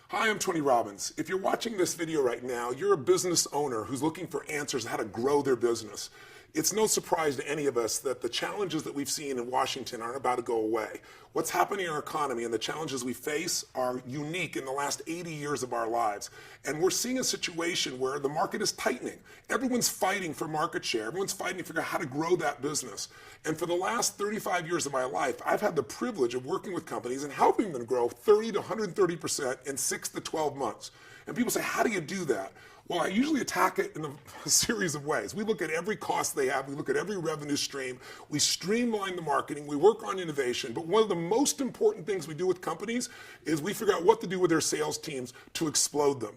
Hi, I'm Tony Robbins. If you're watching this video right now, you're a business owner who's looking for answers on how to grow their business. It's no surprise to any of us that the challenges that we've seen in Washington aren't about to go away. What's happening in our economy and the challenges we face are unique in the last 80 years of our lives. And we're seeing a situation where the market is tightening. Everyone's fighting for market share. Everyone's fighting to figure out how to grow that business. And for the last 35 years of my life, I've had the privilege of working with companies and helping them grow 30 to 130% in 6 to 12 months. And people say, how do you do that? Well, I usually attack it in a series of ways. We look at every cost they have. We look at every revenue stream. We streamline the marketing. We work on innovation. But one of the most important things we do with companies is we figure out what to do with their sales teams to explode them.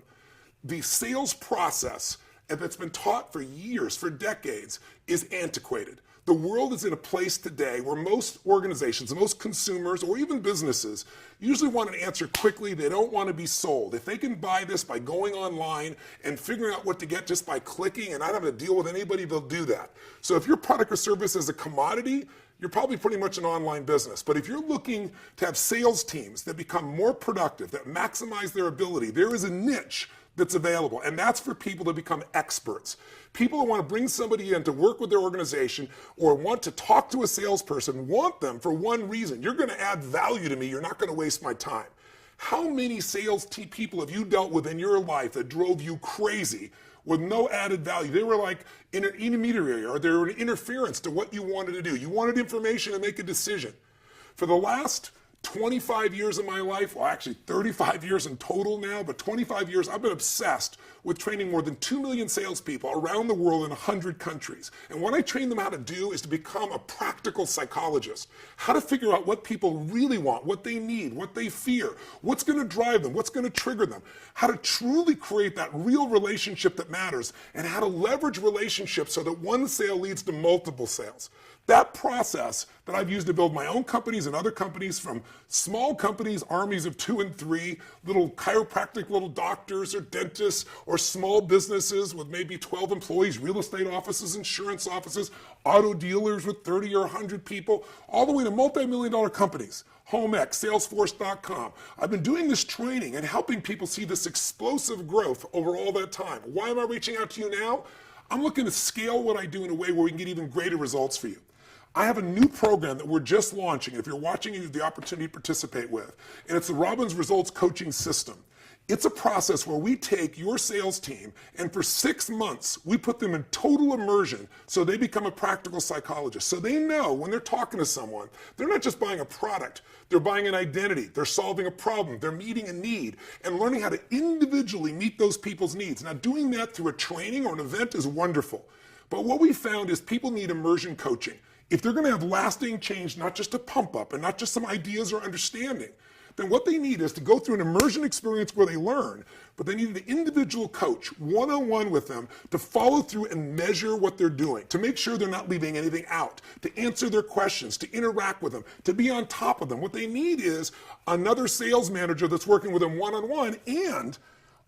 The sales process that's been taught for years, for decades, is antiquated. The world is in a place today where most organizations, most consumers, or even businesses usually want an answer quickly. They don't want to be sold. If they can buy this by going online and figuring out what to get just by clicking and not having to deal with anybody, they'll do that. So if your product or service is a commodity, you're probably pretty much an online business. But if you're looking to have sales teams that become more productive, that maximize their ability, there is a niche that's available, and that's for people to become experts. People who want to bring somebody in to work with their organization or want to talk to a salesperson want them for one reason. You're going to add value to me. You're not going to waste my time. How many sales people have you dealt with in your life that drove you crazy with no added value? They were like an intermediary, or they were an interference to what you wanted to do. You wanted information to make a decision. For the last 25 years of my life, well actually 35 years in total now, but 25 years, I've been obsessed with training more than 2 million salespeople around the world in 100 countries. And what I train them how to do is to become a practical psychologist, how to figure out what people really want, what they need, what they fear, what's going to drive them, what's going to trigger them, how to truly create that real relationship that matters, and how to leverage relationships so that one sale leads to multiple sales. That process that I've used to build my own companies and other companies, from small companies, armies of 2 and 3, little chiropractic little doctors or dentists, or small businesses with maybe 12 employees, real estate offices, insurance offices, auto dealers with 30 or 100 people, all the way to multi-million-dollar companies, HomeX, Salesforce.com. I've been doing this training and helping people see this explosive growth over all that time. Why am I reaching out to you now? I'm looking to scale what I do in a way where we can get even greater results for you. I have a new program that we're just launching. If you're watching, you have the opportunity to participate with. And it's the Robbins Results Coaching System. It's a process where we take your sales team and for 6 months, we put them in total immersion so they become a practical psychologist. So they know when they're talking to someone, they're not just buying a product, they're buying an identity, they're solving a problem, they're meeting a need, and learning how to individually meet those people's needs. Now, doing that through a training or an event is wonderful. But what we found is people need immersion coaching. If they're going to have lasting change, not just a pump up and not just some ideas or understanding, then what they need is to go through an immersion experience where they learn, but they need an individual coach, one-on-one with them, to follow through and measure what they're doing, to make sure they're not leaving anything out, to answer their questions, to interact with them, to be on top of them. What they need is another sales manager that's working with them one-on-one. And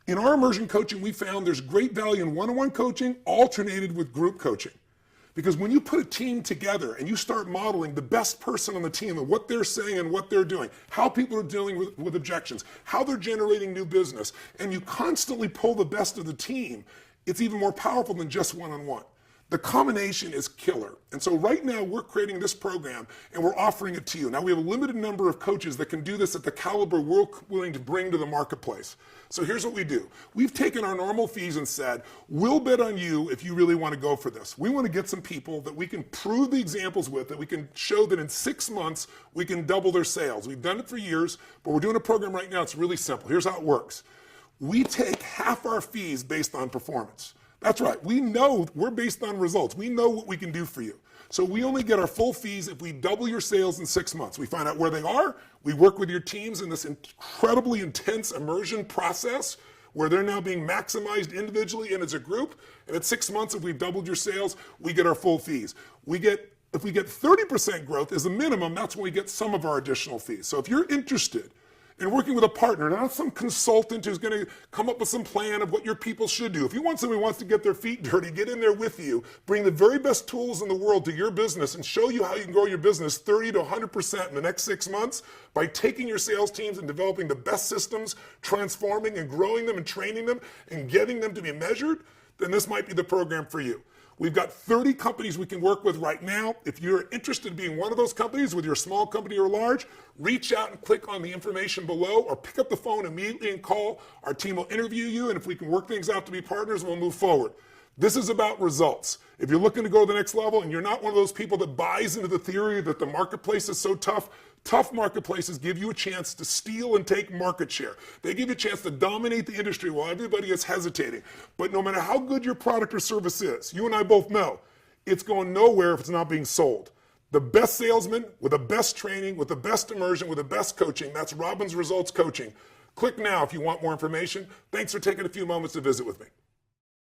in our immersion coaching, we found there's great value in one-on-one coaching alternated with group coaching. Because when you put a team together and you start modeling the best person on the team and what they're saying and what they're doing, how people are dealing with objections, how they're generating new business, and you constantly pull the best of the team, it's even more powerful than just one-on-one. The combination is killer. And so right now we're creating this program and we're offering it to you. Now we have a limited number of coaches that can do this at the caliber we're willing to bring to the marketplace. So here's what we do. We've taken our normal fees and said, we'll bet on you if you really want to go for this. We want to get some people that we can prove the examples with, that we can show that in 6 months we can double their sales. We've done it for years, but we're doing a program right now. It's really simple. Here's how it works. We take half our fees based on performance. That's right. We know we're based on results. We know what we can do for you. So we only get our full fees if we double your sales in 6 months. We find out where they are. We work with your teams in this incredibly intense immersion process where they're now being maximized individually and as a group. And at 6 months, if we've doubled your sales, we get our full fees. If we get 30% growth as a minimum, that's when we get some of our additional fees. So if you're interested and working with a partner, not some consultant who's going to come up with some plan of what your people should do. If you want somebody who wants to get their feet dirty, get in there with you, bring the very best tools in the world to your business and show you how you can grow your business 30 to 100% in the next 6 months by taking your sales teams and developing the best systems, transforming and growing them and training them and getting them to be measured, then this might be the program for you. We've got 30 companies we can work with right now. If you're interested in being one of those companies, whether you're a small company or large, reach out and click on the information below or pick up the phone immediately and call. Our team will interview you, and if we can work things out to be partners, we'll move forward. This is about results. If you're looking to go to the next level and you're not one of those people that buys into the theory that the marketplace is so tough, tough marketplaces give you a chance to steal and take market share. They give you a chance to dominate the industry while everybody is hesitating. But no matter how good your product or service is, you and I both know, it's going nowhere if it's not being sold. The best salesman with the best training, with the best immersion, with the best coaching, that's Robin's Results Coaching. Click now if you want more information. Thanks for taking a few moments to visit with me.